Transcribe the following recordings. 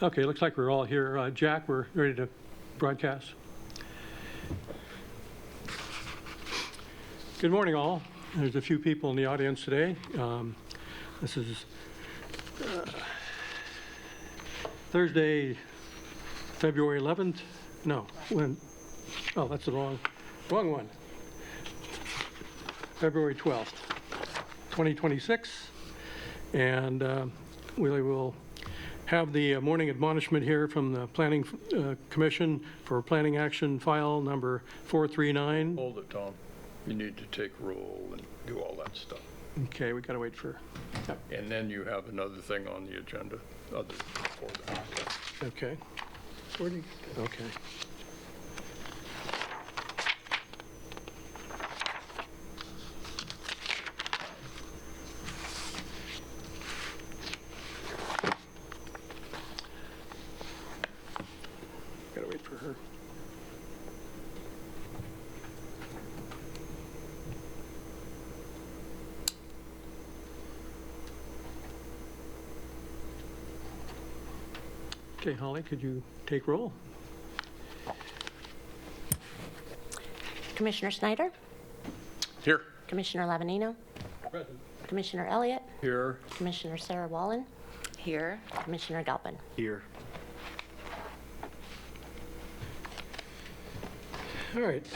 Okay, looks like we're all here. Jack, we're ready to broadcast. Good morning, all. There's a few people in the audience today. This is Thursday, February 11th. No, when? Oh, that's the wrong one. February 12th, 2026. And we will have the morning admonishment here from the Planning Commission for Planning Action File number 439. Hold it, Tom. You need to take roll and do all that stuff. Okay, we got to wait for. Yep. And then you have another thing on the agenda other for that. Okay. Where do you, okay. Gotta wait for her. Okay, Holly, could you take roll? Commissioner Snyder, Here. Commissioner Lavanino, Present. Commissioner Elliott, Here. Commissioner Sarah Wallen, Here. Commissioner Galpin. Here. All right.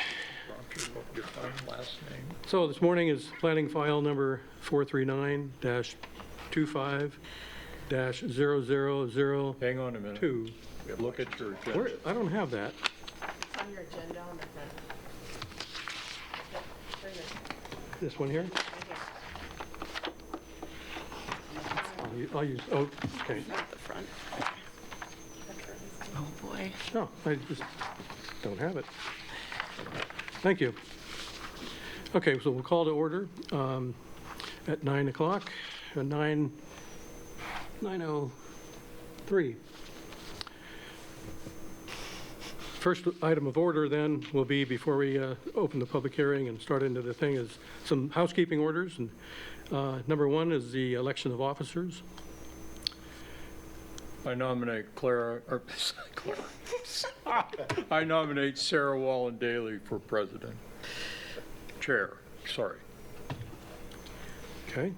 Roger, what your last name? So this morning is planning file number 439-25-0002. Hang on a minute. Look at your agenda. Where, I don't have that. It's on your agenda on the front. Yep, right here. This one here? Right here. I'll use, oh, okay. Not the front. Oh, boy. No, I just don't have it. Thank you. Okay, so we'll call to order at 9 o'clock, 9:03. First item of order then will be, before we open the public hearing and start into the thing, is some housekeeping orders. And number one is the election of officers. I nominate I nominate Sarah Wallen Daly for president. Chair, sorry. Okay.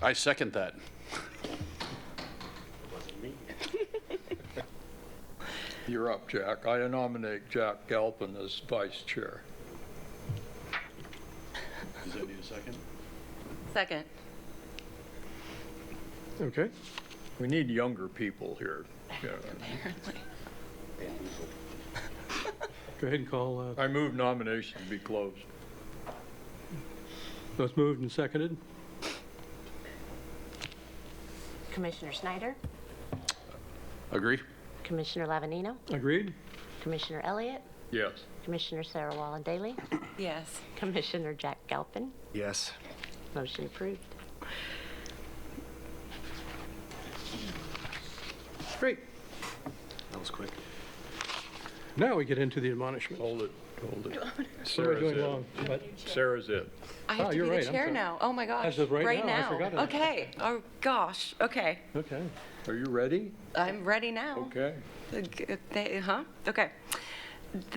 I second that. You're up, Jack. I nominate Jack Galpin as vice chair. Does that need a second? Second. Okay. We need younger people here. Yeah. Apparently. Go ahead and call. I move nomination to be closed. That's moved and seconded. Commissioner Snyder, Agree? Commissioner Lavanino, Agreed? Commissioner Elliott, Yes. Commissioner Sarah Wallen Daly, Yes. Commissioner Jack Galpin. Yes. Motion approved. Great. That was quick. Now we get into the admonishment. Hold it. What are we Sarah's doing it. wrong? What? Sarah's it. I have Oh, to you're be right, the I'm chair sorry. now. Oh, my gosh. As of right now, I forgot it. Okay. Oh, gosh. Okay. Okay. Are you ready? I'm ready now. Okay. Huh? Okay.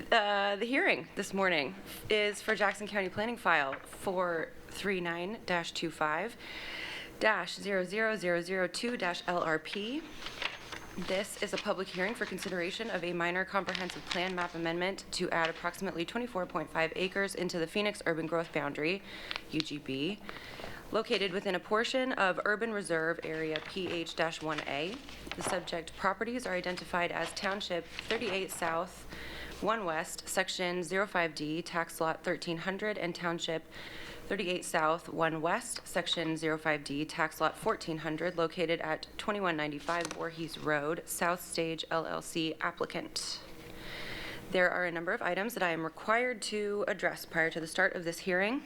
The hearing this morning is for Jackson County Planning File 439-25-00002-LRP. This is a public hearing for consideration of a minor comprehensive plan map amendment to add approximately 24.5 acres into the Phoenix Urban Growth Boundary, UGB, located within a portion of Urban Reserve Area PH-1A. The subject properties are identified as Township 38 South, 1 West, Section 05D, Tax Lot 1300, and Township 38 South, 1 West, Section 05D, Tax Lot 1400, located at 2195 Voorhees Road, South Stage LLC applicant. There are a number of items that I am required to address prior to the start of this hearing.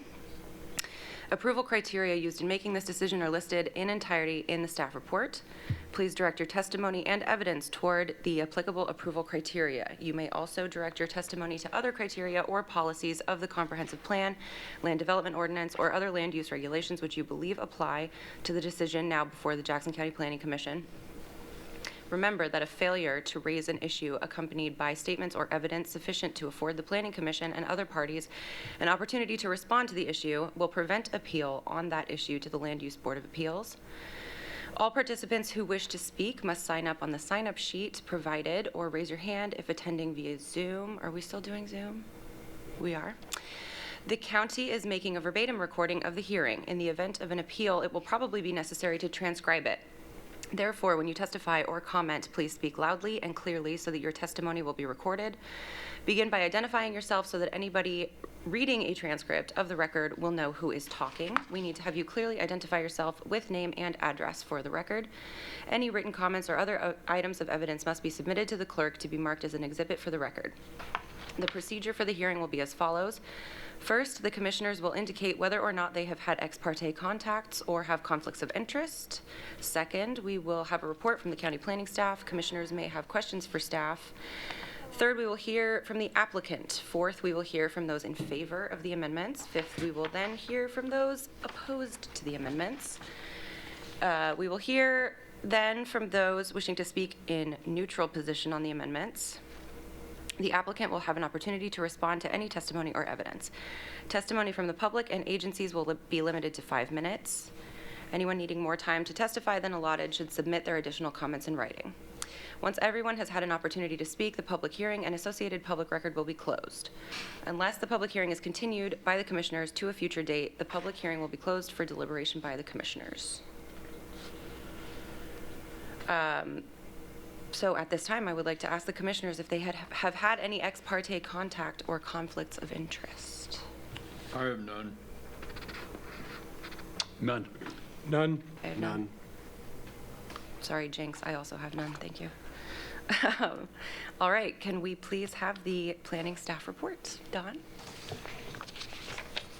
Approval criteria used in making this decision are listed in entirety in the staff report. Please direct your testimony and evidence toward the applicable approval criteria. You may also direct your testimony to other criteria or policies of the comprehensive plan, land development ordinance, or other land use regulations which you believe apply to the decision now before the Jackson County Planning Commission. Remember that a failure to raise an issue accompanied by statements or evidence sufficient to afford the Planning Commission and other parties an opportunity to respond to the issue will prevent appeal on that issue to the Land Use Board of Appeals. All participants who wish to speak must sign up on the sign-up sheet provided or raise your hand if attending via Zoom. Are we still doing Zoom? We are. The county is making a verbatim recording of the hearing. In the event of an appeal, it will probably be necessary to transcribe it. Therefore, when you testify or comment, please speak loudly and clearly so that your testimony will be recorded. Begin by identifying yourself so that anybody reading a transcript of the record will know who is talking. We need to have you clearly identify yourself with name and address for the record. Any written comments or other items of evidence must be submitted to the clerk to be marked as an exhibit for the record. The procedure for the hearing will be as follows. First, the commissioners will indicate whether or not they have had ex parte contacts or have conflicts of interest. Second, we will have a report from the county planning staff. Commissioners may have questions for staff. Third, we will hear from the applicant. Fourth, we will hear from those in favor of the amendments. Fifth, we will then hear from those opposed to the amendments. We will hear then from those wishing to speak in neutral position on the amendments. The applicant will have an opportunity to respond to any testimony or evidence. Testimony from the public and agencies will be limited to 5 minutes. Anyone needing more time to testify than allotted should submit their additional comments in writing. Once everyone has had an opportunity to speak, the public hearing and associated public record will be closed. Unless the public hearing is continued by the commissioners to a future date, the public hearing will be closed for deliberation by the commissioners. So at this time, I would like to ask the commissioners if they have had any ex parte contact or conflicts of interest. I have none. None. None? I have none. Sorry, Jinx, I also have none. Thank you. All right, can we please have the planning staff report? Dawn?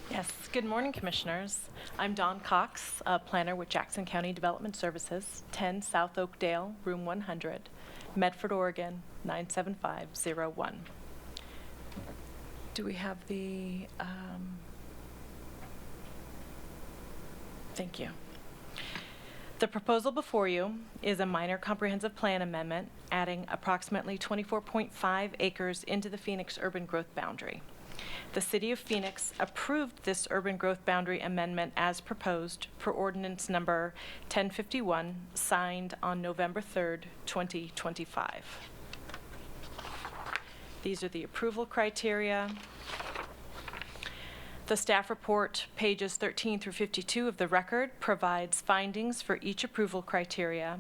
Yes, good morning, Commissioners. I'm Dawn Cox, a planner with Jackson County Development Services, 10 South Oakdale, Room 100, Medford, Oregon, 97501. Do we have the, thank you. The proposal before you is a minor comprehensive plan amendment adding approximately 24.5 acres into the Phoenix urban growth boundary. The City of Phoenix approved this urban growth boundary amendment as proposed per ordinance number 1051, signed on November 3rd, 2025. These are the approval criteria. The staff report, pages 13 through 52 of the record, provides findings for each approval criteria.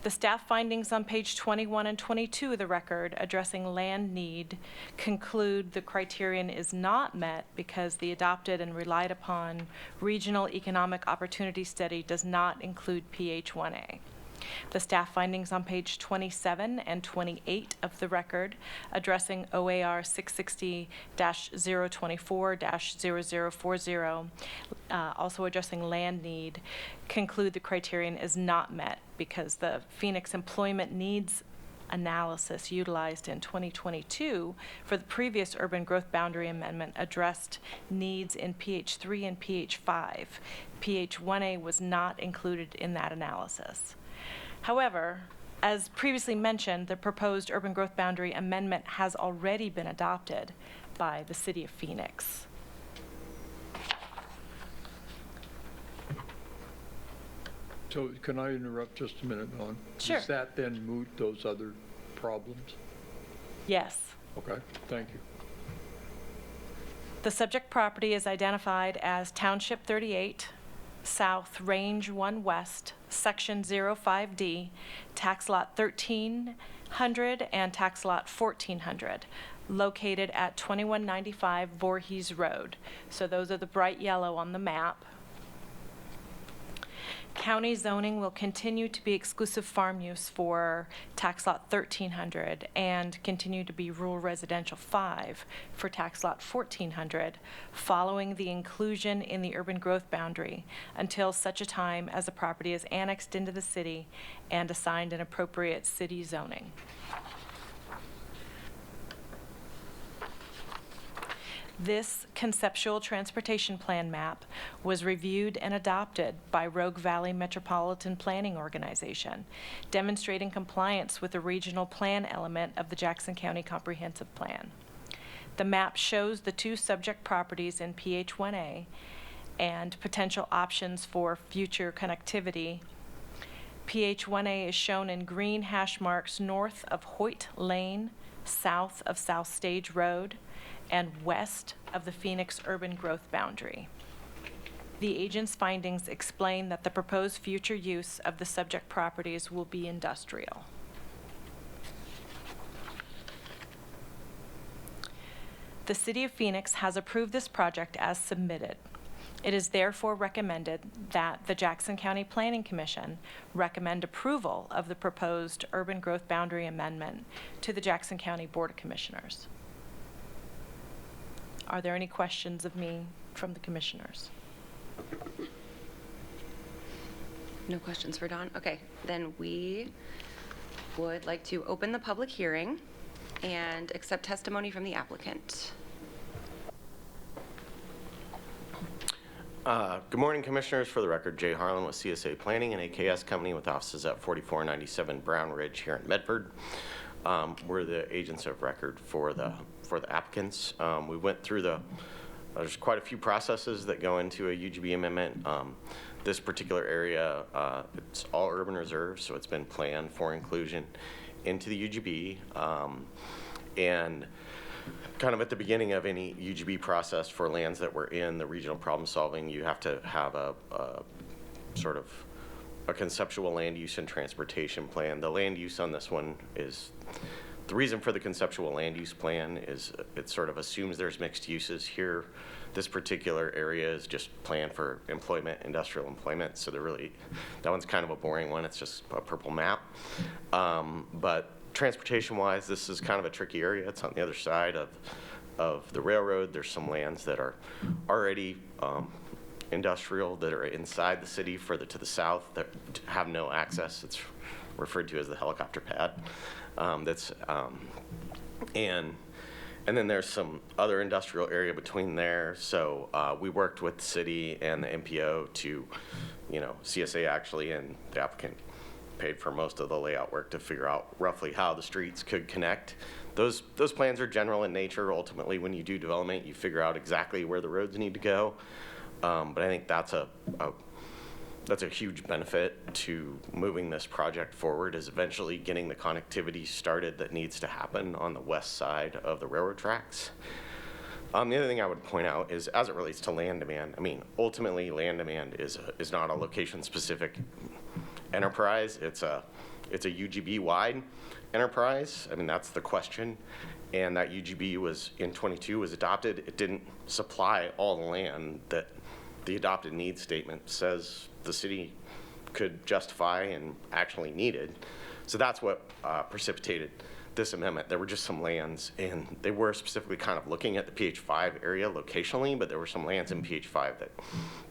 The staff findings on page 21 and 22 of the record addressing land need conclude the criterion is not met because the adopted and relied upon Regional Economic Opportunity Study does not include PH1A. The staff findings on page 27 and 28 of the record addressing OAR 660-024-0040, also addressing land need, conclude the criterion is not met because the Phoenix employment needs analysis utilized in 2022 for the previous urban growth boundary amendment addressed needs in PH3 and PH5. PH1A was not included in that analysis. However, as previously mentioned, the proposed urban growth boundary amendment has already been adopted by the City of Phoenix. So can I interrupt just a minute, Dawn? Sure. Does that then moot those other problems? Yes. Okay, thank you. The subject property is identified as Township 38, South, Range 1 West, Section 05D, Tax Lot 1300 and Tax Lot 1400, located at 2195 Voorhees Road. So those are the bright yellow on the map. County zoning will continue to be exclusive farm use for tax lot 1300 and continue to be rural residential 5 for tax lot 1400, following the inclusion in the urban growth boundary until such a time as the property is annexed into the city and assigned an appropriate city zoning. This conceptual transportation plan map was reviewed and adopted by Rogue Valley Metropolitan Planning Organization, demonstrating compliance with the regional plan element of the Jackson County Comprehensive Plan. The map shows the 2 subject properties in PH1A and potential options for future connectivity. PH1A is shown in green hash marks north of Hoyt Lane, south of South Stage Road, and west of the Phoenix urban growth boundary. The agent's findings explain that the proposed future use of the subject properties will be industrial. The City of Phoenix has approved this project as submitted. It is therefore recommended that the Jackson County Planning Commission recommend approval of the proposed urban growth boundary amendment to the Jackson County Board of Commissioners. Are there any questions of me from the commissioners? No questions for Dawn? Okay, then we would like to open the public hearing and accept testimony from the applicant. Good morning, Commissioners. For the record, Jay Harlan with CSA Planning, an AKS company with offices at 4497 Brown Ridge here in Medford. We're the agents of record for the applicants. We went through there's quite a few processes that go into a UGB amendment. This particular area, it's all urban reserves, so it's been planned for inclusion into the UGB. And kind of at the beginning of any UGB process for lands that were in the regional problem solving, you have to have a sort of a conceptual land use and transportation plan. The land use on this one is, the reason for the conceptual land use plan is it sort of assumes there's mixed uses here. This particular area is just planned for employment, industrial employment, so that one's kind of a boring one. It's just a purple map. But transportation-wise, this is kind of a tricky area. It's on the other side of the railroad. There's some lands that are already industrial that are inside the city to the south that have no access. It's referred to as the helicopter pad. And then there's some other industrial area between there. So we worked with the city and the MPO to, CSA actually, and the applicant paid for most of the layout work to figure out roughly how the streets could connect. Those plans are general in nature. Ultimately, when you do development, you figure out exactly where the roads need to go. But I think that's a huge benefit to moving this project forward, is eventually getting the connectivity started that needs to happen on the west side of the railroad tracks. The other thing I would point out is, as it relates to land demand, ultimately land demand is not a location-specific enterprise. It's a UGB-wide enterprise. That's the question. And that UGB in 22 was adopted. It didn't supply all the land that the adopted needs statement says the city could justify and actually needed. So that's what precipitated this amendment. There were just some lands, and they were specifically kind of looking at the PH5 area locationally, but there were some lands in PH5 that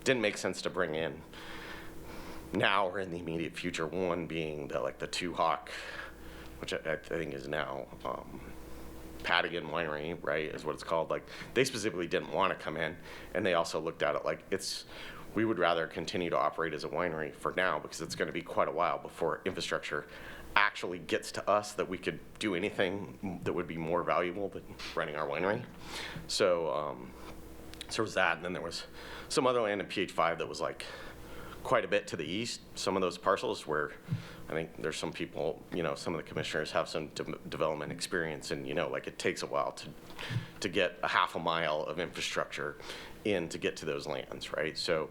didn't make sense to bring in now or in the immediate future. One being the Two Hawk, which I think is now Patagon Winery, right, is what it's called. They specifically didn't want to come in, and they also looked at it we would rather continue to operate as a winery for now, because it's going to be quite a while before infrastructure actually gets to us that we could do anything that would be more valuable than running our winery. So there was that, and then there was some other land in PH5 that was quite a bit to the east. Some of those parcels where I think there's some people, some of the commissioners have some development experience, and it takes a while to get a half a mile of infrastructure in to get to those lands, right? So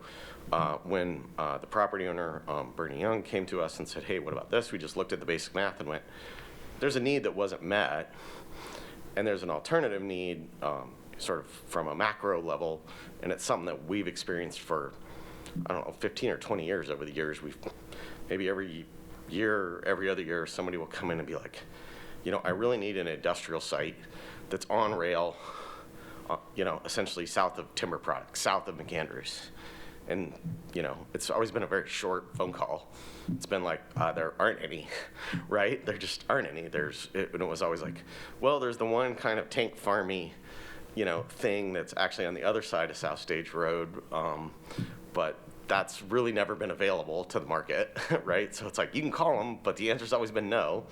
when the property owner, Bernie Young, came to us and said, hey, what about this? We just looked at the basic math and went, there's a need that wasn't met, and there's an alternative need sort of from a macro level, and it's something that we've experienced for I don't know, 15 or 20 years over the years, we've maybe every year, every other year, somebody will come in and be like, you know, I really need an industrial site that's on rail, you know, essentially south of Timber Products, south of McAndrews. And, you know, it's always been a very short phone call. It's been like, there aren't any, right? There just aren't any. And it was always like, well, there's the one kind of tank farmy, you know, thing that's actually on the other side of South Stage Road, but that's really never been available to the market, right? So it's like, you can call them, but the answer's always been no,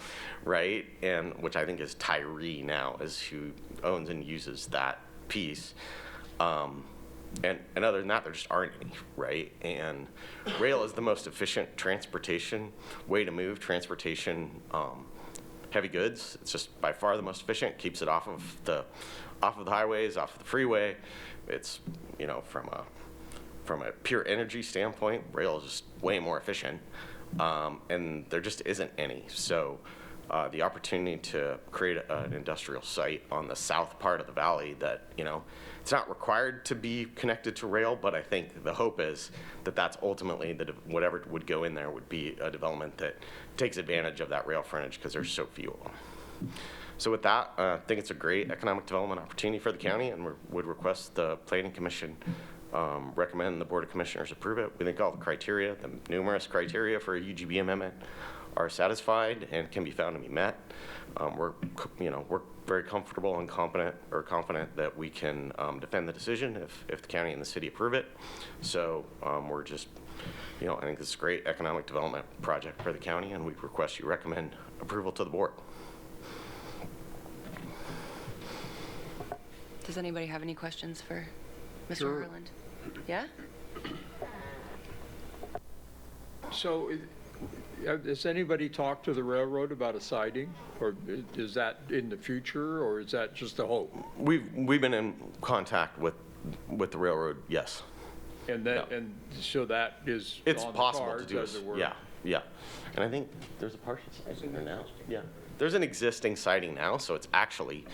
right? And which I think is Tyree now is who owns and uses that piece. And other than that, there just aren't any, right? And rail is the most efficient transportation way to move transportation heavy goods. It's just by far the most efficient, keeps it off of the highways, off of the freeway. It's, you know, from a pure energy standpoint, rail is just way more efficient, and there just isn't any. So the opportunity to create an industrial site on the south part of the valley that, you know, it's not required to be connected to rail, but I think the hope is that that's ultimately whatever would go in there would be a development that takes advantage of that rail frontage because there's so few of them. So with that, I think it's a great economic development opportunity for the county, and we would request the Planning Commission recommend the Board of Commissioners approve it. We think all the criteria, the numerous criteria for a UGB amendment are satisfied and can be found to be met. We're very comfortable and confident that we can defend the decision if the county and the city approve it. So we're just, you know, I think this is a great economic development project for the county, and we request you recommend approval to the board. Does anybody have any questions for Mr. Sure. Harland? Yeah? So has anybody talked to the railroad about a siding? Or is that in the future, or is that just a hope? We've been in contact with the railroad, yes. And that, and so that is It's on the possible to cards, do as it. it were. Yeah. And I think there's a partial siding there now. Yeah. There's an existing siding now, so it's actually,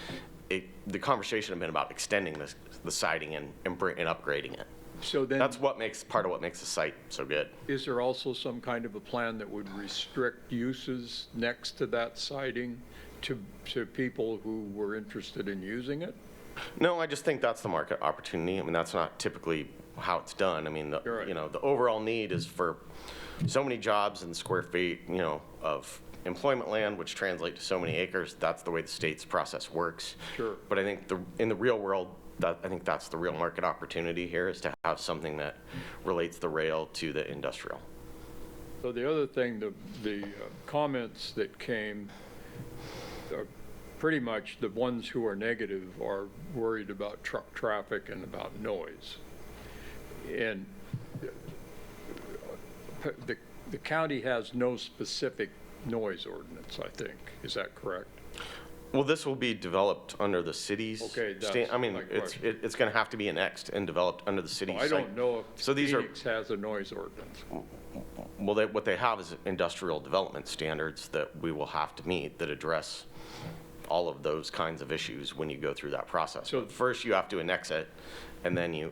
the conversation had been about extending the siding and upgrading it. So then, That's part of what makes the site so good. is there also some kind of a plan that would restrict uses next to that siding to people who were interested in using it? No, I just think that's the market opportunity. I mean, that's not typically how it's done. I mean, You're right. you know, the overall need is for so many jobs and square feet, you know, of employment land, which translate to so many acres. That's the way the state's process works. Sure. But I think in the real world, I think that's the real market opportunity here, is to have something that relates the rail to the industrial. So the other thing, the comments that came, pretty much the ones who are negative are worried about truck traffic and about noise. And the county has no specific noise ordinance, I think. Is that correct? Well, this will be developed under the city's. Okay, that's I mean, my it's question. going to have to be annexed and developed under the city's. I don't know if So these are. Phoenix has a noise ordinance. Well, what they have is industrial development standards that we will have to meet that address all of those kinds of issues when you go through that process. So- So first you have to annex it, and then you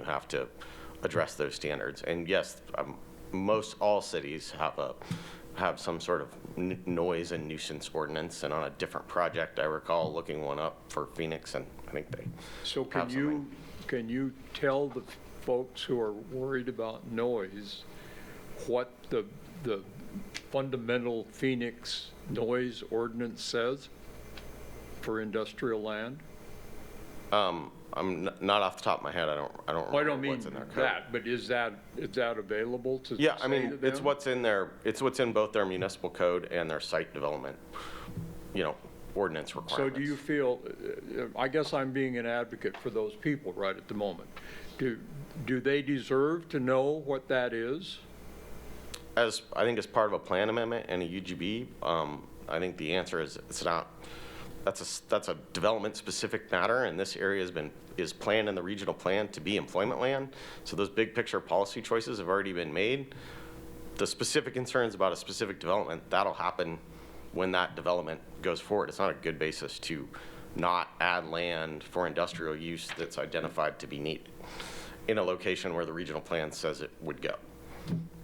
have to address those standards. And yes, most all cities have some sort of noise and nuisance ordinance. And on a different project, I recall looking one up for Phoenix, and I think they So have something. can you tell the folks who are worried about noise what the fundamental Phoenix noise ordinance says for industrial land? I'm not off the top of my head. I don't Well, I remember don't mean what's in their code. that, but is that available to Yeah, I say mean, to it's them? what's in their, it's what's in both their municipal code and their site development, you know, ordinance So requirements. do you feel, I guess I'm being an advocate for those people right at the moment. Do they deserve to know what that is? I think as part of a plan amendment and a UGB, I think the answer is it's not, that's a development-specific matter, and this area is planned in the regional plan to be employment land. So those big picture policy choices have already been made. The specific concerns about a specific development, that'll happen when that development goes forward. It's not a good basis to not add land for industrial use that's identified to be needed. in a location where the regional plan says it would go,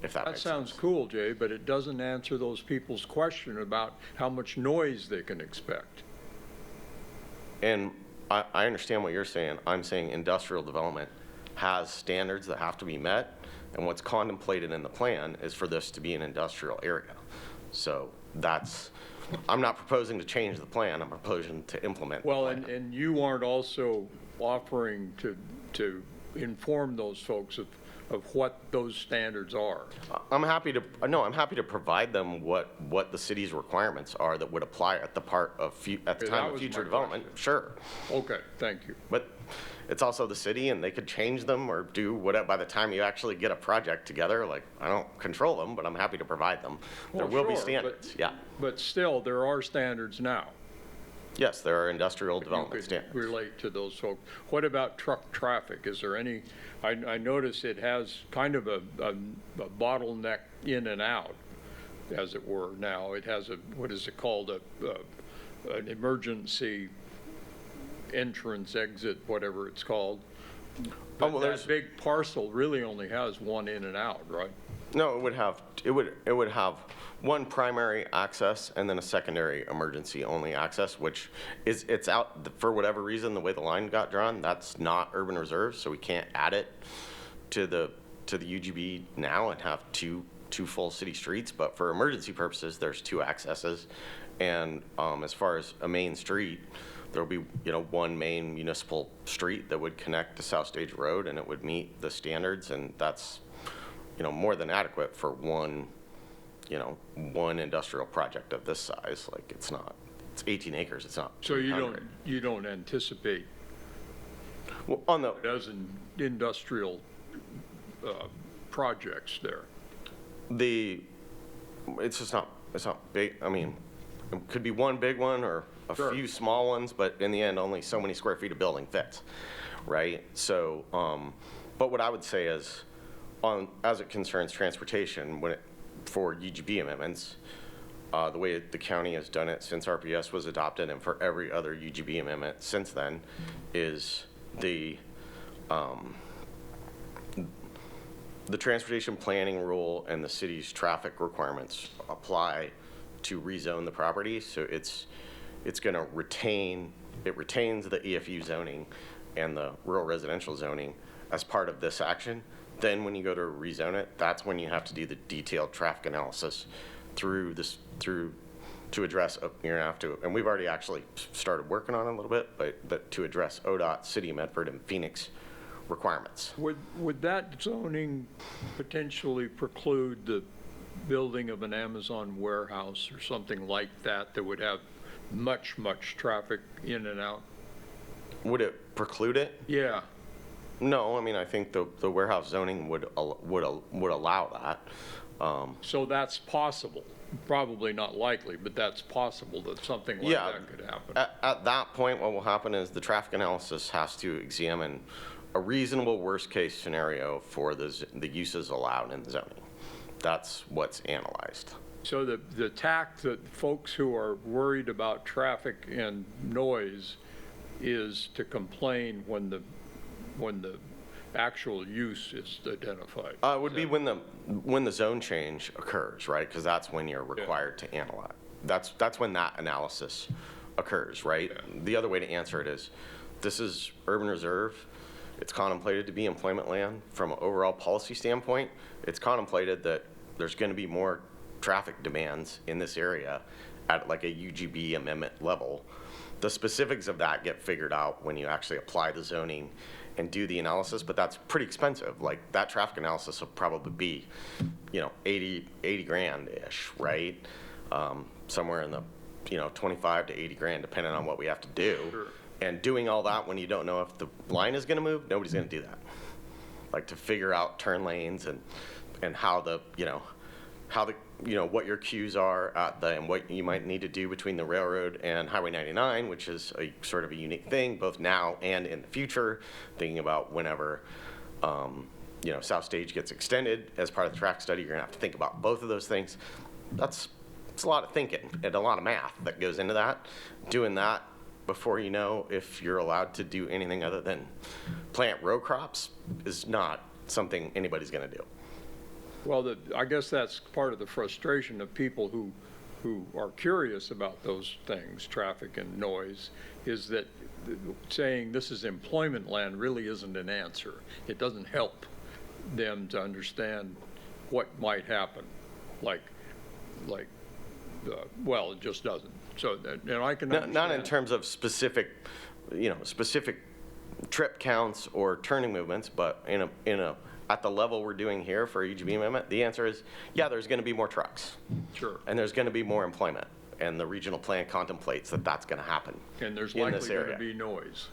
if that That makes sounds sense. cool, Jay, but it doesn't answer those people's question about how much noise they can expect. And I understand what you're saying. I'm saying industrial development has standards that have to be met, and what's contemplated in the plan is for this to be an industrial area. So I'm not proposing to change the plan, I'm proposing to implement the Well, plan. and you aren't also offering to inform those folks of what those standards are. I'm happy to provide them what the city's requirements are that would apply at the Okay, time that of was future my development, question. sure. Okay, thank you. But it's also the city, and they could change them or do whatever by the time you actually get a project together. Like, I don't control them, but I'm happy to provide them. There Well, will be sure, standards, yeah. But still, there are standards now. Yes, there are industrial You development could standards. relate to those folks. What about truck traffic? Is there any, I notice it has kind of a bottleneck in and out, as it were now. It has what is it called, an emergency entrance, exit, whatever it's called. But well, that there's- big parcel really only has one in and out, right? No, it would have one primary access and then a secondary emergency only access, which it's out, for whatever reason, the way the line got drawn, that's not urban reserve, so we can't add it to the UGB now and have two full city streets. But for emergency purposes, there's two accesses. And as far as a main street, there'll be, one main municipal street that would connect to South Stage Road, and it would meet the standards, and that's, more than adequate for one industrial project of this size. Like, it's 18 acres, it's not So 300. you don't anticipate Well, on the, dozen industrial projects there? it's not big, I mean, it could be one big one or a Sure. few small ones, but in the end, only so many square feet of building fits, right? So, but what I would say is, as it concerns transportation, for UGB amendments, the way the county has done it since RPS was adopted and for every other UGB amendment since then, is the transportation planning rule and the city's traffic requirements apply to rezone the property. So it's going to retains the EFU zoning and the rural residential zoning as part of this action. Then when you go to rezone it, that's when you have to do the detailed traffic analysis to address, you're gonna have to, and we've already actually started working on it a little bit, but to address ODOT, City of Medford, and Phoenix requirements. Would that zoning potentially preclude the building of an Amazon warehouse or something like that that would have much traffic in and out? Would it preclude it? Yeah. No, I mean, I think the warehouse zoning would allow that. So that's possible. Probably not likely, but that's possible that something like Yeah. that could happen. At that point, what will happen is the traffic analysis has to examine a reasonable worst-case scenario for the uses allowed in the zoning. That's what's analyzed. So the tack that folks who are worried about traffic and noise is to complain when the actual use is identified. It would be when the zone change occurs, right? Because that's when you're required to analyze. That's when that analysis occurs, right? Yeah. The other way to answer it is, this is urban reserve. It's contemplated to be employment land. From an overall policy standpoint, it's contemplated that there's going to be more traffic demands in this area at like a UGB amendment level. The specifics of that get figured out when you actually apply the zoning and do the analysis, but that's pretty expensive. Like, that traffic analysis will probably be, 80 grand-ish, right? Somewhere in the, 25 to 80 grand, depending on what we have to do. Sure. And doing all that when you don't know if the line is gonna move, nobody's gonna do that. Like, to figure out turn lanes and how what your queues are and what you might need to do between the railroad and Highway 99, which is a sort of a unique thing, both now and in the future, thinking about whenever, South Stage gets extended as part of the track study, you're gonna have to think about both of those things. It's a lot of thinking and a lot of math that goes into that. Doing that before you know if you're allowed to do anything other than plant row crops is not something anybody's going to do. Well, I guess that's part of the frustration of people who are curious about those things, traffic and noise, is that saying this is employment land really isn't an answer. It doesn't help them to understand what might happen. Well, it just doesn't. So, and I can understand. Not in terms of specific, specific trip counts or turning movements, but at the level we're doing here for EGB amendment, the answer is, yeah, there's going to be more trucks. Sure. And there's going to be more employment. And the regional plan contemplates that that's going to happen. And there's in this likely going to area. be noise.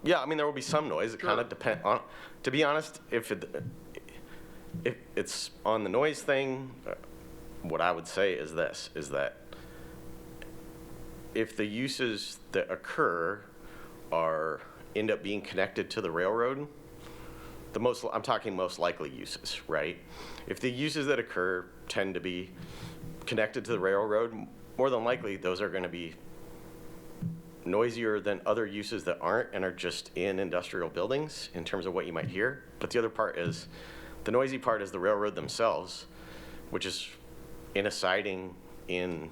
Yeah, I mean, there will be some noise. It kind of depends on, to be honest, if it's on the noise thing, what I would say is this, is that if the uses that occur end up being connected to the railroad, I'm talking most likely uses, right? If the uses that occur tend to be connected to the railroad, more than likely those are going to be noisier than other uses that aren't and are just in industrial buildings in terms of what you might hear. But the other part is, the noisy part is the railroad themselves, which is in a siding and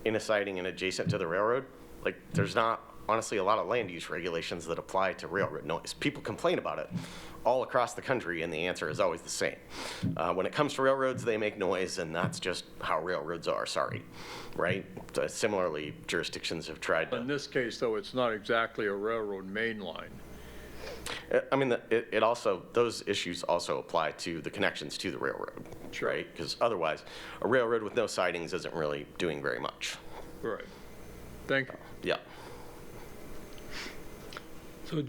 adjacent to the railroad. Like, there's not honestly a lot of land use regulations that apply to railroad noise. People complain about it all across the country, and the answer is always the same. When it comes to railroads, they make noise, and that's just how railroads are, sorry, right? Similarly, jurisdictions have tried to. In this case, though, it's not exactly a railroad main line. I mean, those issues also apply to the connections to the railroad, right? Because otherwise, a railroad with no sidings isn't really doing very much. Right. Thank you. Yeah. So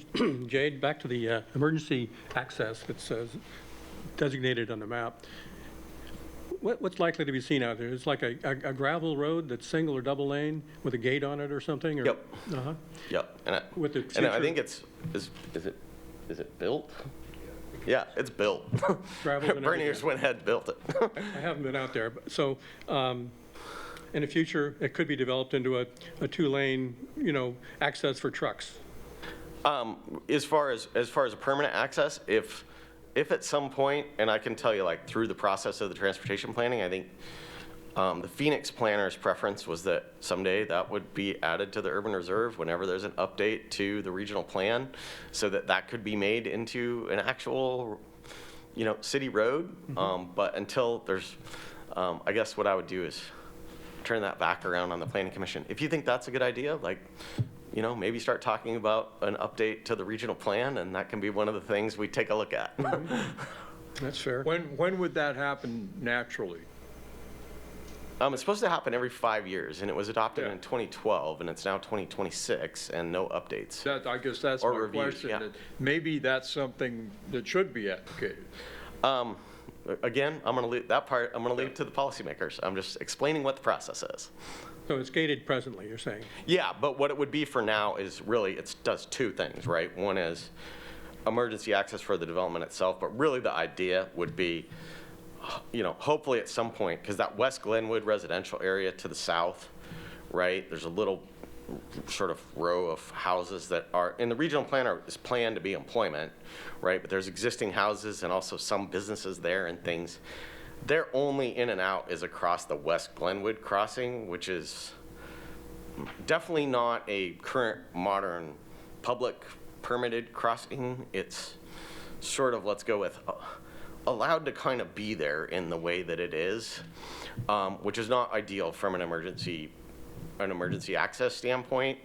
Jade, back to the emergency access that's designated on the map. What's likely to be seen out there? It's like a gravel road that's single or double lane with a gate on it or something? Or? Yep. Uh-huh. Yep. With the And I future- think is it built? Yeah, it's built. Gravel and Bernier everything. Swinhead built it. I haven't been out there, so in the future, it could be developed into a two-lane, access for trucks. As far as a permanent access, if at some point, and I can tell you, like, through the process of the transportation planning, I think the Phoenix planner's preference was that someday that would be added to the urban reserve whenever there's an update to the regional plan, so that could be made into an actual, city road. But until there's, I guess what I would do is turn that back around on the planning commission. If you think that's a good idea, like, maybe start talking about an update to the regional plan, and that can be one of the things we take a look at. That's fair. When would that happen naturally? It's supposed to happen every 5 years, and it was adopted Yeah. in 2012, and it's now 2026, and no updates. I guess that's Or my reviews, question. yeah. That maybe that's something that should be advocated. Again, I'm going to leave that part, I'm going to leave it to the policymakers. I'm just explaining what the process is. So it's gated presently, you're saying? Yeah, but what it would be for now is really, it does two things, right? One is emergency access for the development itself, but really the idea would be, hopefully at some point, because that West Glenwood residential area to the south, right, there's a little sort of row of houses that are, in the regional plan is planned to be employment, right? But there's existing houses and also some businesses there and things. Their only in and out is across the West Glenwood crossing, which is definitely not a current modern public permitted crossing. It's sort of, let's go with, allowed to kind of be there in the way that it is, which is not ideal from an emergency access standpoint.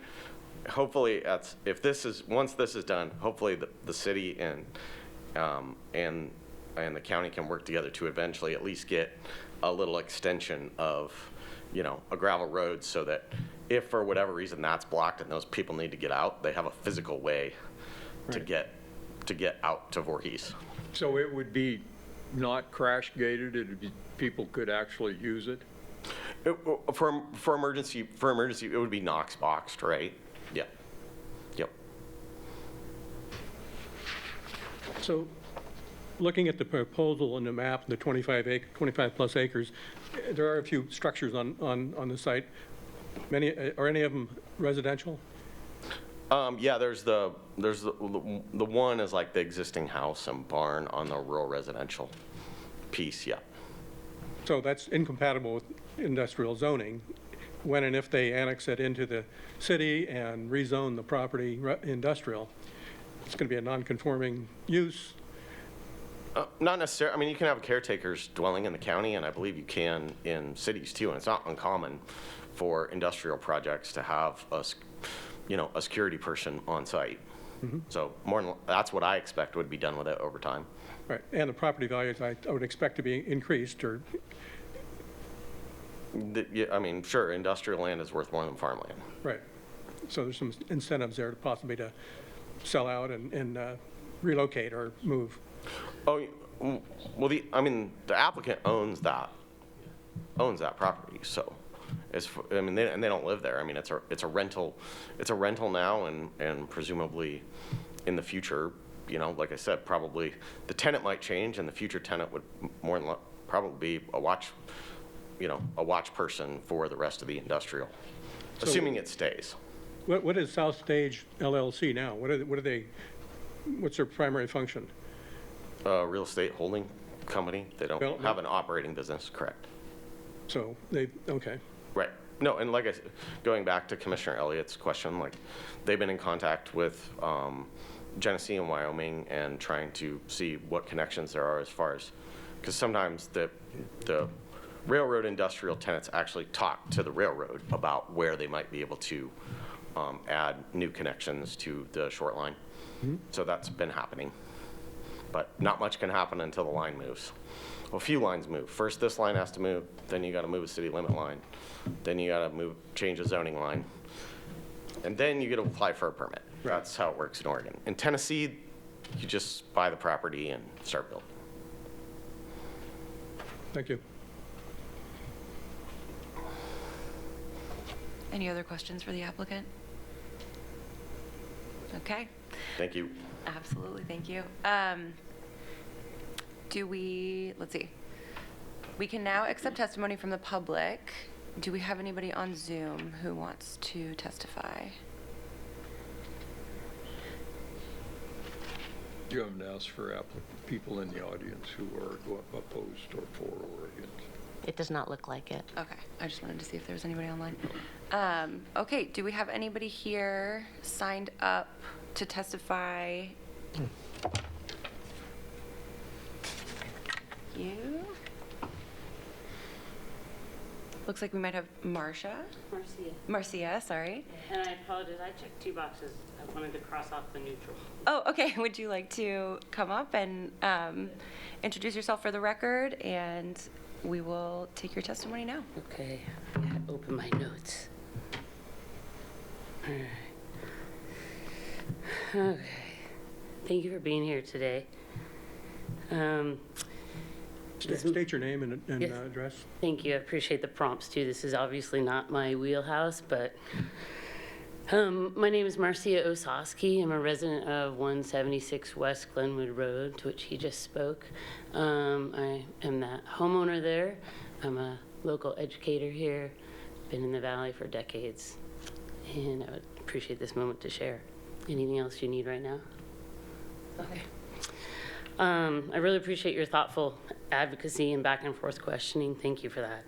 Hopefully, once this is done, hopefully the city and the county can work together to eventually at least get a little extension of, a gravel road, so that if for whatever reason that's blocked and those people need to get out, they have a physical way to get out to Voorhees. So it would be not crash gated, people could actually use it? For emergency, it would be Knox boxed, right? Yeah. Yep. So looking at the proposal in the map, the 25 plus acres, there are a few structures on the site. Are any of them residential? Yeah, there's the one is like the existing house and barn on the rural residential piece, yeah. So that's incompatible with industrial zoning. When and if they annex it into the city and rezone the property industrial, it's going to be a non-conforming use. Not necessarily, I mean, you can have a caretaker's dwelling in the county, and I believe you can in cities too, and it's not uncommon for industrial projects to have a security person on site. So that's what I expect would be done with it over time. Right, and the property values I would expect to be increased, or, Yeah, I mean, sure, industrial land is worth more than farmland. right. So there's some incentives there to possibly to sell out and relocate or move. Oh, well, the applicant owns that property, so they don't live there. I mean, it's a rental now, and presumably in the future, like I said, probably the tenant might change, and the future tenant would probably be a watch person for the rest of the industrial, assuming it stays. What is South Stage LLC now? What's their primary function? Real estate holding company. They don't Well, have an operating business, correct? So okay. Right. No, and like I said, going back to Commissioner Elliott's question, like they've been in contact with Genesee and Wyoming and trying to see what connections there are as far as, because sometimes the railroad industrial tenants actually talk to the railroad about where they might be able to add new connections to the short line. So that's been happening. But not much can happen until the line moves. Well, a few lines move. First, this line has to move, then you got to move a city limit line, then you got to change a zoning line, and then you get to apply for a permit. Right. That's how it works in Oregon. In Tennessee, you just buy the property and start building. Thank you. Any other questions for the applicant? Okay, Thank you. absolutely, thank you. Let's see. We can now accept testimony from the public. Do we have anybody on Zoom who wants to testify? You haven't asked for people in the audience who are opposed or for or against. It does not look like it. Okay, I just wanted to see if there was anybody online. Okay, do we have anybody here signed up to testify? You? Looks like we might have Marcia. Marcia, sorry. And I apologize, I checked 2 boxes. I wanted to cross off the neutral. Oh, okay. Would you like to come up and introduce yourself for the record, and we will take your testimony now. Okay, I gotta open my notes. All right. Okay, thank you for being here today. State your name and Yes. address. Thank you, I appreciate the prompts too. This is obviously not my wheelhouse, but my name is Marcia Ososki. I'm a resident of 176 West Glenwood Road, to which he just spoke. I am the homeowner there. I'm a local educator here, been in the valley for decades, and I would appreciate this moment to share. Anything else you need right now? Okay. I really appreciate your thoughtful advocacy and back and forth questioning. Thank you for that.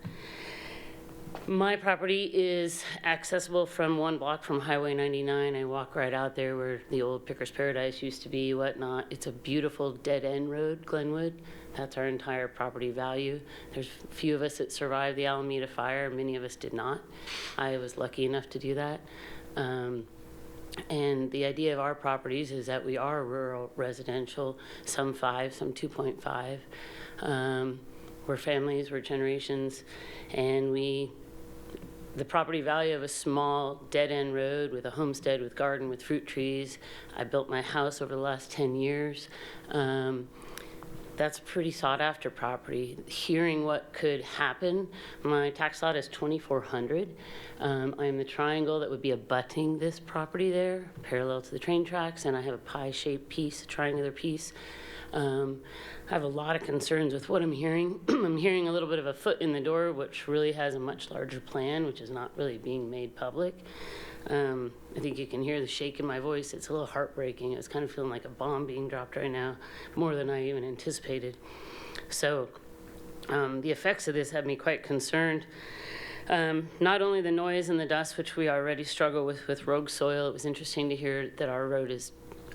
My property is accessible from 1 block from Highway 99. I walk right out there where the old Picker's Paradise used to be, whatnot. It's a beautiful dead-end road, Glenwood. That's our entire property value. There's a few of us that survived the Alameda fire. Many of us did not. I was lucky enough to do that. And the idea of our properties is that we are rural residential, some 5, some 2.5. We're families, we're generations, and the property value of a small dead-end road with a homestead, with garden, with fruit trees. I built my house over the last 10 years. That's pretty sought-after property. Hearing what could happen, my tax lot is $2,400. I'm the triangle that would be abutting this property there, parallel to the train tracks, and I have a pie-shaped piece, a triangular piece. I have a lot of concerns with what I'm hearing. I'm hearing a little bit of a foot in the door, which really has a much larger plan, which is not really being made public. I think you can hear the shake in my voice. It's a little heartbreaking. It's kind of feeling like a bomb being dropped right now, more than I even anticipated. So the effects of this have me quite concerned. Not only the noise and the dust, which we already struggle with rogue soil. It was interesting to hear that our road is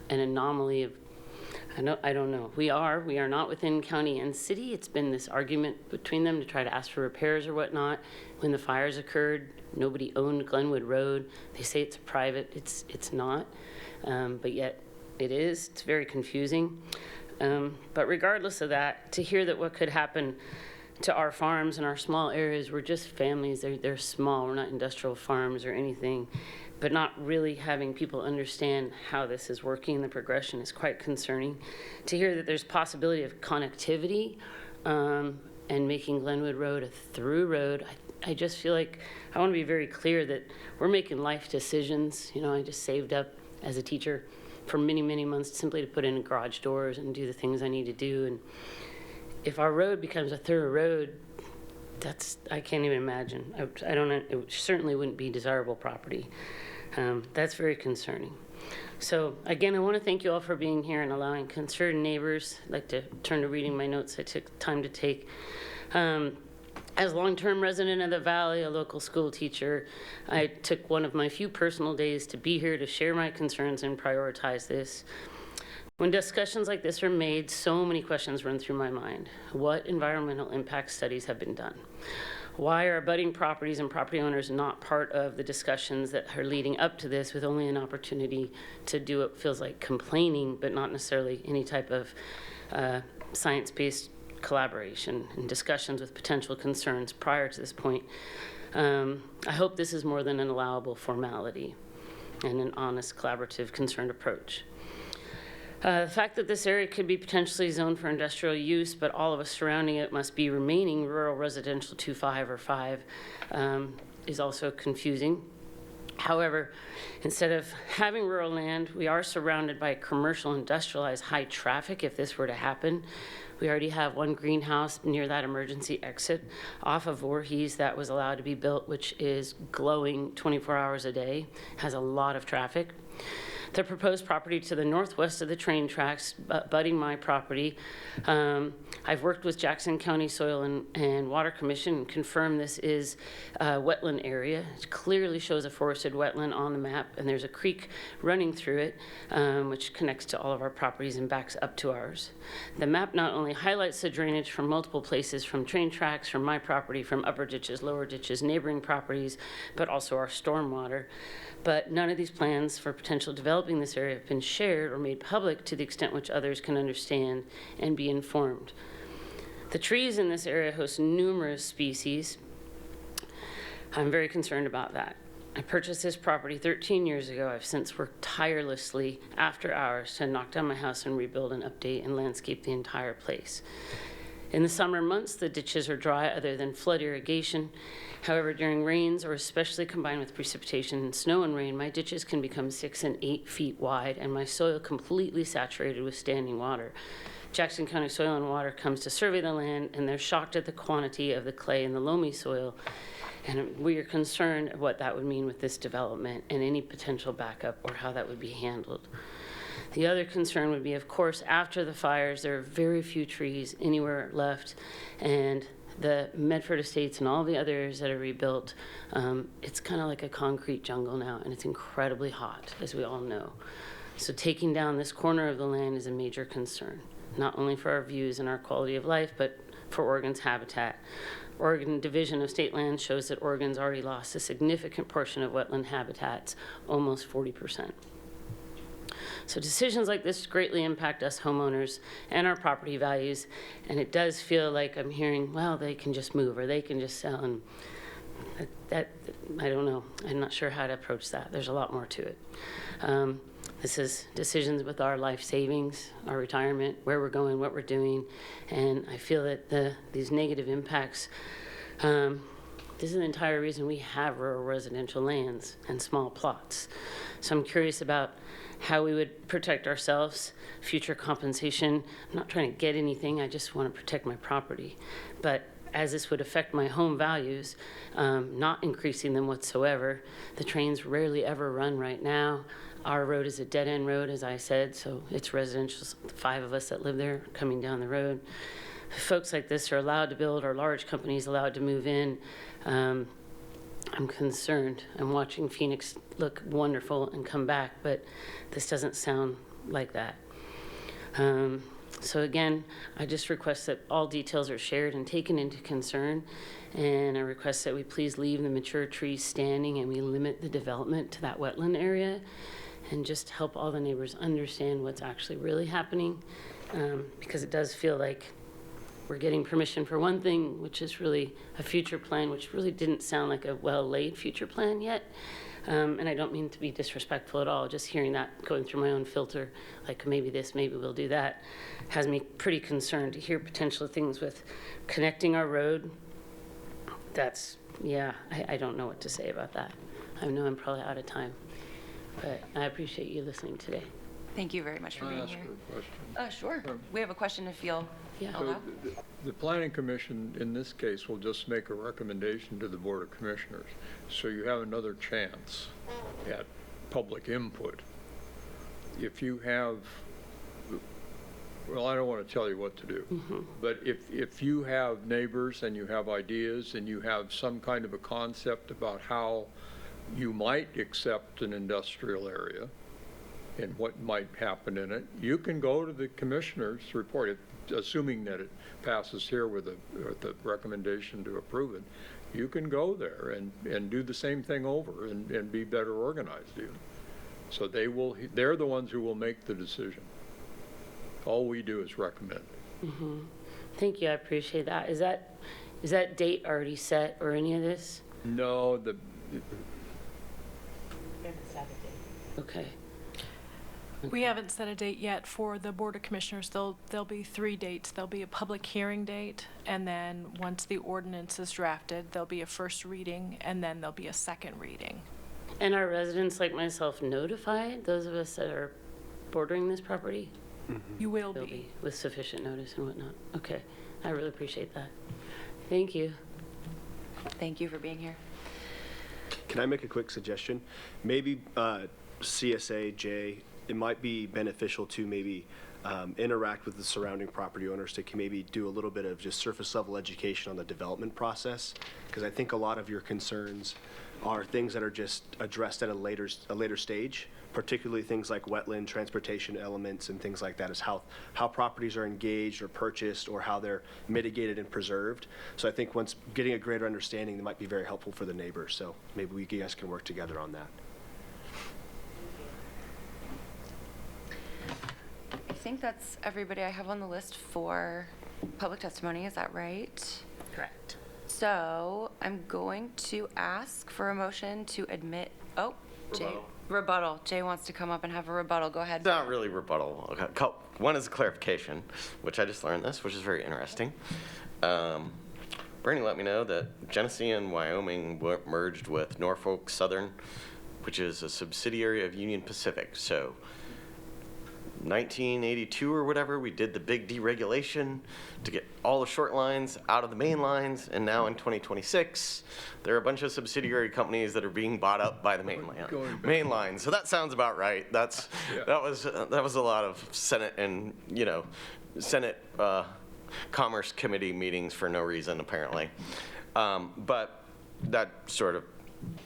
an anomaly of, I don't know. We are not within county and city. It's been this argument between them to try to ask for repairs or whatnot. When the fires occurred, nobody owned Glenwood Road. They say it's private. It's not, but yet it is. It's very confusing. But regardless of that, to hear that what could happen to our farms and our small areas, we're just families. They're small. We're not industrial farms or anything. But not really having people understand how this is working, the progression is quite concerning. To hear that there's possibility of connectivity and making Glenwood Road a through road, I just feel like I want to be very clear that we're making life decisions. You know, I just saved up as a teacher for many, many months simply to put in garage doors and do the things I need to do. And if our road becomes a through road, I can't even imagine. I don't know. It certainly wouldn't be desirable property. That's very concerning. So again, I want to thank you all for being here and allowing concerned neighbors. I'd like to turn to reading my notes I took time to take. As a long-term resident of the Valley, a local school teacher, I took one of my few personal days to be here to share my concerns and prioritize this. When discussions like this are made, so many questions run through my mind. What environmental impact studies have been done? Why are abutting properties and property owners not part of the discussions that are leading up to this, with only an opportunity to do what feels like complaining, but not necessarily any type of science-based collaboration and discussions with potential concerns prior to this point? I hope this is more than an allowable formality and an honest, collaborative, concerned approach. The fact that this area could be potentially zoned for industrial use, but all of us surrounding it must be remaining rural residential 2.5 or 5 is also confusing. However, instead of having rural land, we are surrounded by commercial, industrialized, high traffic if this were to happen. We already have one greenhouse near that emergency exit off of Voorhees that was allowed to be built, which is glowing 24 hours a day, has a lot of traffic. The proposed property to the northwest of the train tracks, abutting my property. I've worked with Jackson County Soil and Water Commission and confirmed this is a wetland area. It clearly shows a forested wetland on the map, and there's a creek running through it, which connects to all of our properties and backs up to ours. The map not only highlights the drainage from multiple places, from train tracks, from my property, from upper ditches, lower ditches, neighboring properties, but also our stormwater. But none of these plans for potential developing this area have been shared or made public to the extent which others can understand and be informed. The trees in this area host numerous species. I'm very concerned about that. I purchased this property 13 years ago. I've since worked tirelessly after hours to knock down my house and rebuild and update and landscape the entire place. In the summer months, the ditches are dry other than flood irrigation. However, during rains, or especially combined with precipitation and snow and rain, my ditches can become 6 and 8 feet wide and my soil completely saturated with standing water. Jackson County Soil and Water comes to survey the land, and they're shocked at the quantity of the clay and the loamy soil. And we are concerned what that would mean with this development and any potential backup or how that would be handled. The other concern would be, of course, after the fires, there are very few trees anywhere left, and the Medford Estates and all the other areas that are rebuilt, it's kind of like a concrete jungle now, and it's incredibly hot, as we all know. So taking down this corner of the land is a major concern, not only for our views and our quality of life, but for Oregon's habitat. Oregon Division of State Land shows that Oregon's already lost a significant portion of wetland habitats, almost 40%. So decisions like this greatly impact us homeowners and our property values, and it does feel like I'm hearing, well, they can just move or they can just sell, and that I don't know. I'm not sure how to approach that. There's a lot more to it. This is decisions with our life savings, our retirement, where we're going, what we're doing, and I feel that these negative impacts This is the entire reason we have rural residential lands and small plots. So I'm curious about how we would protect ourselves, future compensation. I'm not trying to get anything, I just want to protect my property. But as this would affect my home values, not increasing them whatsoever. The trains rarely ever run right now. Our road is a dead-end road, as I said, so it's residential, 5 of us that live there coming down the road. Folks like this are allowed to build, or large companies allowed to move in. I'm concerned. I'm watching Phoenix look wonderful and come back, but this doesn't sound like that. So again, I just request that all details are shared and taken into concern, and I request that we please leave the mature trees standing and we limit the development to that wetland area, and just help all the neighbors understand what's actually really happening, because it does feel like we're getting permission for one thing, which is really a future plan, which really didn't sound like a well-laid future plan yet. And I don't mean to be disrespectful at all, just hearing that going through my own filter, like maybe this, maybe we'll do that, has me pretty concerned to hear potential things with connecting our road. That's, yeah, I don't know what to say about that. I know I'm probably out of time, but I appreciate you listening today. Thank you very much for Can I being ask here. her a question? Sure. We have a question if you'll Yeah. allow. The Planning Commission, in this case, will just make a recommendation to the Board of Commissioners. So you have another chance at public input. If you have, well, I don't want to tell you what to do, but if you have neighbors and you have ideas and you have some kind of a concept about how you might accept an industrial area and what might happen in it, you can go to the commissioner's report, assuming that it passes here with the recommendation to approve it. You can go there and do the same thing over and be better organized even. So they're the ones who will make the decision. All we do is recommend. Thank you, I appreciate that. Is that date already set or any of this? No, Okay. We haven't set a date yet for the Board of Commissioners. There'll be 3 dates. There'll be a public hearing date, and then once the ordinance is drafted, there'll be a first reading, and then there'll be a second reading. And are residents like myself notified, those of us that are bordering this property? You will They'll be. be with sufficient notice and whatnot. Okay, I really appreciate that. Thank you. Thank you for being here. Can I make a quick suggestion? Maybe CSA, Jay, it might be beneficial to maybe interact with the surrounding property owners to maybe do a little bit of just surface level education on the development process, because I think a lot of your concerns are things that are just addressed at a later stage, particularly things like wetland transportation elements and things like that, is how properties are engaged or purchased or how they're mitigated and preserved. So I think once getting a greater understanding, that might be very helpful for the neighbors. So maybe you guys can work together on that. I think that's everybody I have on the list for public testimony. Is that right? Correct. So I'm going to ask for a motion to admit, Jay. Rebuttal. Jay wants to come up and have a rebuttal. Go ahead. It's not really rebuttal. Okay. One is a clarification, which I just learned this, which is very interesting. Bernie let me know that Genesee and Wyoming merged with Norfolk Southern, which is a subsidiary of Union Pacific. So 1982 or whatever, we did the big deregulation to get all the short lines out of the main lines, and now in 2026, there are a bunch of subsidiary companies that are being bought up by the main line. So that sounds about right. That was a lot of Senate and Senate Commerce Committee meetings for no reason apparently, but that sort of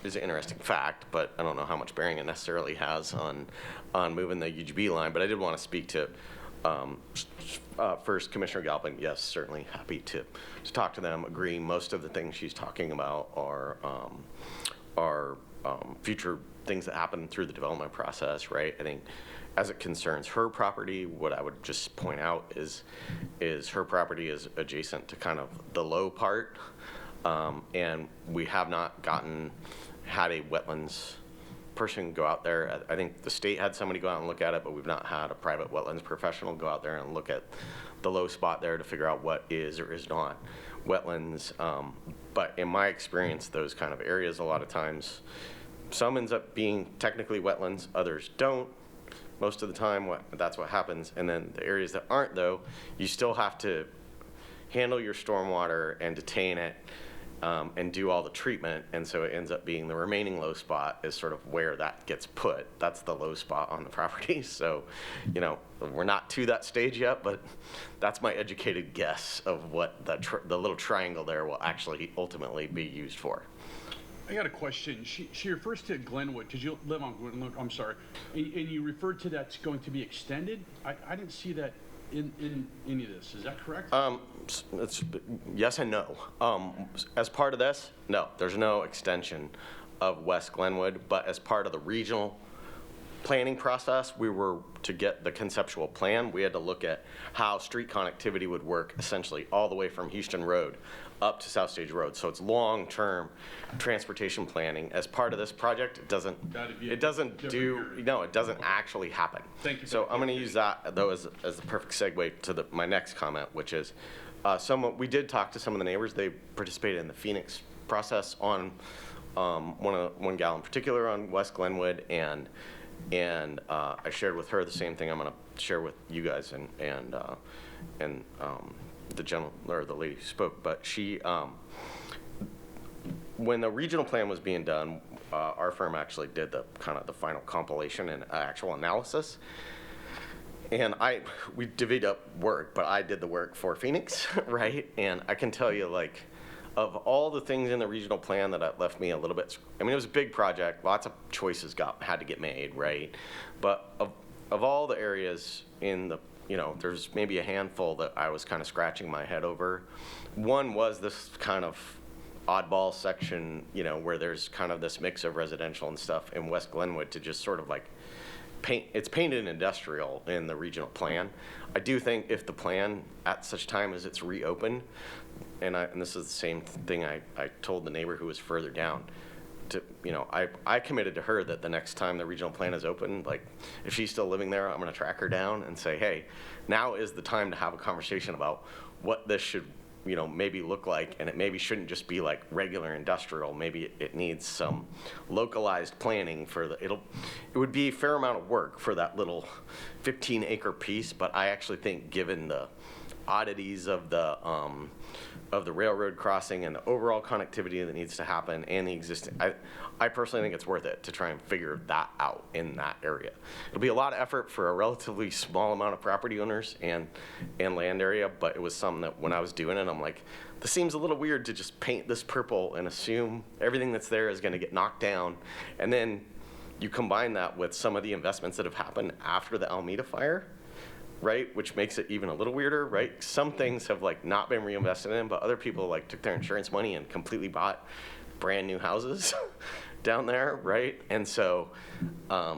is an interesting fact, but I don't know how much bearing it necessarily has on moving the UGB line. But I did want to speak to first Commissioner Galpin. Yes, certainly happy to talk to them. Agree, most of the things she's talking about are future things that happen through the development process, right? I think as it concerns her property, what I would just point out is her property is adjacent to kind of the low part. And we have not had a wetlands person can go out there. I think the state had somebody go out and look at it, but we've not had a private wetlands professional go out there and look at the low spot there to figure out what is or is not wetlands. But in my experience, those kind of areas, a lot of times, some ends up being technically wetlands, others don't. Most of the time, that's what happens. And then the areas that aren't, though, you still have to handle your stormwater and detain it and do all the treatment. And so it ends up being the remaining low spot is sort of where that gets put. That's the low spot on the property. So, you know, we're not to that stage yet, but that's my educated guess of what the little triangle there will actually ultimately be used for. I got a question. She refers to Glenwood, because you live on Glenwood, I'm sorry, and you referred to that's going to be extended. I didn't see that in any of this. Is that correct? It's yes and no. As part of this, no, there's no extension of West Glenwood, but as part of the regional planning process, we were to get the conceptual plan. We had to look at how street connectivity would work essentially all the way from Houston Road up to South Stage Road. So it's long-term transportation planning. As part of this project, it doesn't actually happen. Thank you. So I'm going to use that though as the perfect segue to my next comment, which is we did talk to some of the neighbors. They participated in the Phoenix process on one gal in particular on West Glenwood, and I shared with her the same thing I'm going to share with you guys and the gentleman or the lady who spoke. But she, when the regional plan was being done, our firm actually did the final compilation and actual analysis. And we divvied up work, but I did the work for Phoenix, right? And I can tell you, like, of all the things in the regional plan that left me a little bit, I mean, it was a big project, lots of choices had to get made, right? But of all the areas in the, you know, there's maybe a handful that I was kind of scratching my head over. One was this kind of oddball section, you know, where there's kind of this mix of residential and stuff in West Glenwood to just sort of like it's painted industrial in the regional plan. I do think if the plan at such time as it's reopened, and this is the same thing I told the neighbor who was further down, you know, I committed to her that the next time the regional plan is open, like if she's still living there, I'm going to track her down and say, hey, now is the time to have a conversation about what this should, you know, maybe look like, and it maybe shouldn't just be like regular industrial. Maybe it needs some localized planning for it would be a fair amount of work for that little 15-acre piece, but I actually think given the oddities of the railroad crossing and the overall connectivity that needs to happen and the existing, I personally think it's worth it to try and figure that out in that area. It'll be a lot of effort for a relatively small amount of property owners and land area, but it was something that when I was doing it, I'm like, this seems a little weird to just paint this purple and assume everything that's there is going to get knocked down. And then you combine that with some of the investments that have happened after the Alameda fire, right, which makes it even a little weirder, right? Some things have like not been reinvested in, but other people like took their insurance money and completely bought brand new houses down there, right? And so, I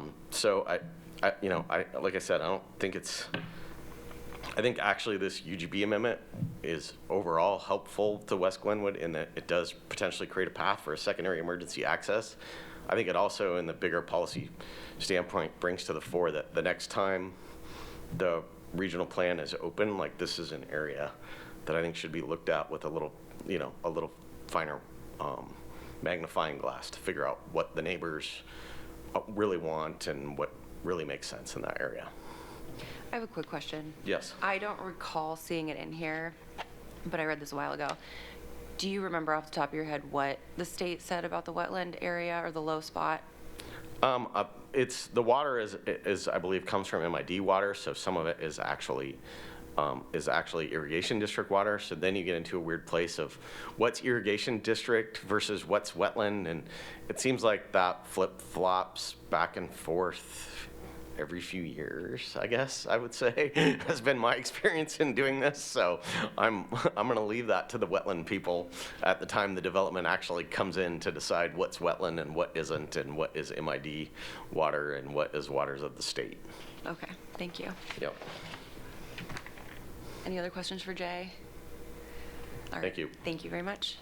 you know, like I said, I don't think I think actually this UGB amendment is overall helpful to West Glenwood in that it does potentially create a path for a secondary emergency access. I think it also, in the bigger policy standpoint, brings to the fore that the next time the regional plan is open, like this is an area that I think should be looked at with a little, you know, a little finer magnifying glass to figure out what the neighbors really want and what really makes sense in that area. I have a quick question. Yes. I don't recall seeing it in here, but I read this a while ago. Do you remember off the top of your head what the state said about the wetland area or the low spot? It's the water is I believe comes from MID water, so some of it is actually irrigation district water. So then you get into a weird place of what's irrigation district versus what's wetland, and it seems like that flip-flops back and forth every few years, I guess I would say, has been my experience in doing this. So I'm going to leave that to the wetland people at the time the development actually comes in to decide what's wetland and what isn't, and what is MID water and what is waters of the state. Okay, thank you. Yep. Any other questions for Jay? All right. Thank you. Thank you very much.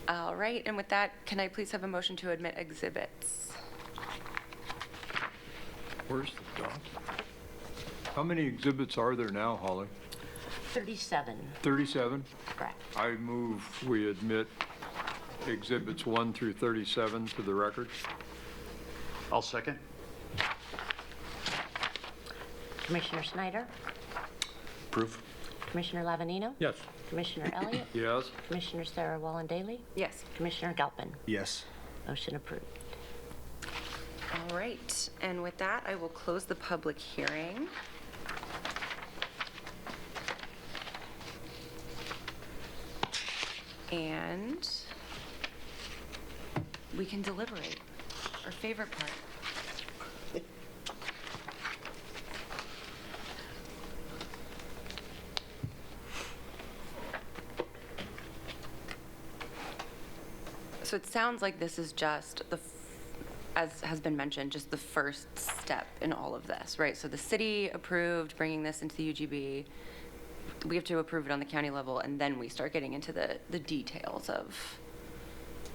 All right, and with that, can I please have a motion to admit exhibits? Where's the document? How many exhibits are there now, Holly? 37, 37? correct. I move we admit exhibits 1 through 37 to the record. I'll second. Commissioner Snyder? Approve. Commissioner Lavanino? Yes. Commissioner Elliott? Yes? Commissioner Sarah Wallen-Daley? Yes. Commissioner Galpin? Yes. Motion approved. All right, and with that, I will close the public hearing. And we can deliberate, our favorite part. So it sounds like this is just as has been mentioned, just the first step in all of this, right? So the city approved bringing this into the UGB. We have to approve it on the county level, and then we start getting into the details of,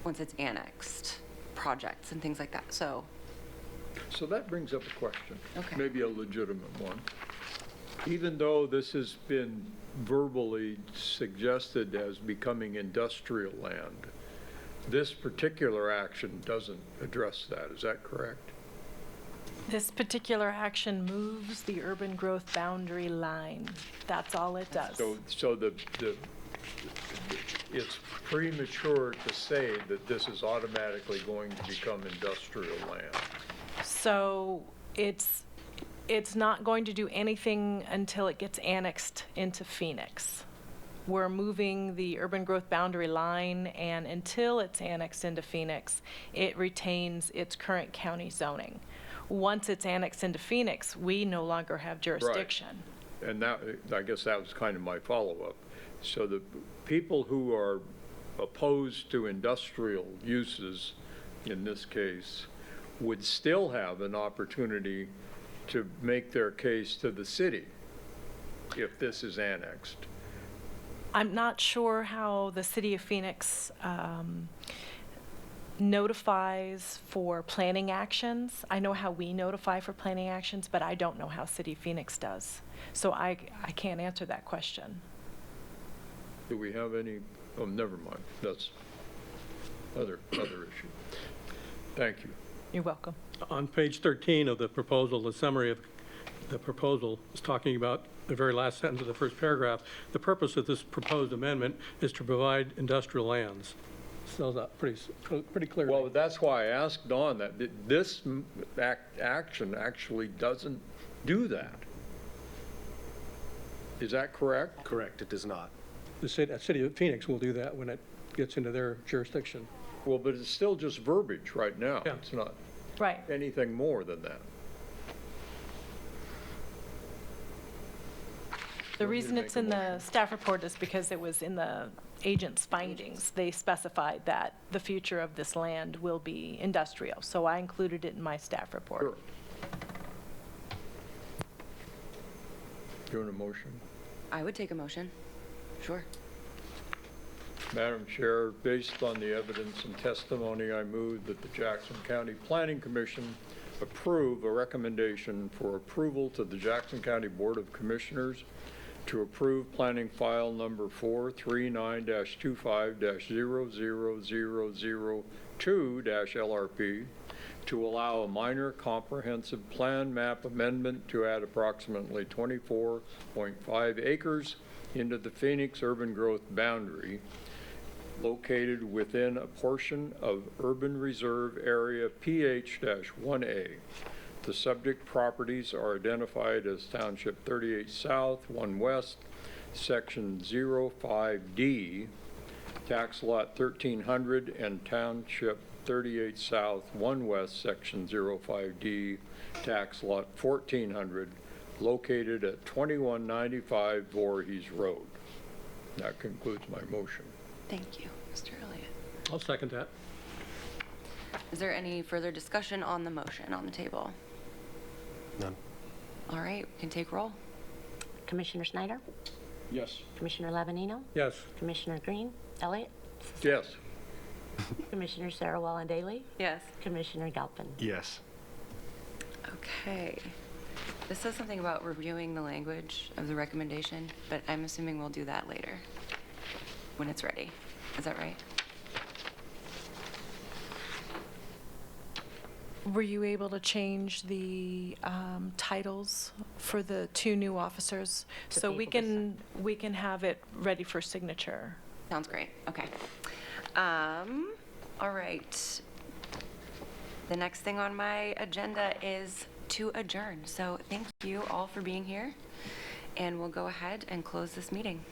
once it's annexed, projects and things like that. So, So that brings up a question. Okay. Maybe a legitimate one. Even though this has been verbally suggested as becoming industrial land, this particular action doesn't address that. Is that correct? This particular action moves the urban growth boundary line. That's all it does. So it's premature to say that this is automatically going to become industrial land. So it's not going to do anything until it gets annexed into Phoenix. We're moving the urban growth boundary line, and until it's annexed into Phoenix, it retains its current county zoning. Once it's annexed into Phoenix, we no longer have jurisdiction. And that, I guess that was kind of my follow-up. So the people who are opposed to industrial uses, in this case, would still have an opportunity to make their case to the city if this is annexed. I'm not sure how the city of Phoenix notifies for planning actions. I know how we notify for planning actions, but I don't know how City of Phoenix does. So I can't answer that question. Do we have any, oh, never mind, that's other issue. Thank you. You're welcome. On page 13 of the proposal, the summary of the proposal is talking about the very last sentence of the first paragraph. The purpose of this proposed amendment is to provide industrial lands. Spells out pretty clearly. Well, that's why I asked Dawn that this action actually doesn't do that. Is that correct? Correct, it does not. The city of Phoenix will do that when it gets into their jurisdiction. Well, but it's still just verbiage right now. Yeah. It's not Right. anything more than that. The Want me to reason it's make a in the motion? staff report is because it was in the agent's findings. They specified that the future of this land will be industrial, so I included it in my staff report. Sure. Doing a motion? I would take a motion. Sure. Madam Chair, based on the evidence and testimony, I move that the Jackson County Planning Commission approve a recommendation for approval to the Jackson County Board of Commissioners to approve planning file number 439-25-00002-LRP to allow a minor comprehensive plan map amendment to add approximately 24.5 acres into the Phoenix urban growth boundary located within a portion of Urban Reserve Area PH-1A. The subject properties are identified as Township 38 South, 1 West, Section 05D, Tax Lot 1300, and Township 38 South, 1 West, Section 05D, Tax Lot 1400, located at 2195 Voorhees Road. That concludes my motion. Thank you, Mr. Elliott. I'll second that. Is there any further discussion on the motion on the table? None. All right, we can take roll. Commissioner Snyder? Yes. Commissioner Lavanino? Yes. Commissioner Green? Elliott? Yes. Commissioner Sarah Wallen-Daley? Yes. Commissioner Galpin? Yes. Okay. This says something about reviewing the language of the recommendation, but I'm assuming we'll do that later, when it's ready. Is that right? Were you able to change the titles for the 2 new officers? To So we people to can have it ready for signature. Sounds great. Okay. All right. The next thing on my agenda is to adjourn. So thank you all for being here, and we'll go ahead and close this meeting.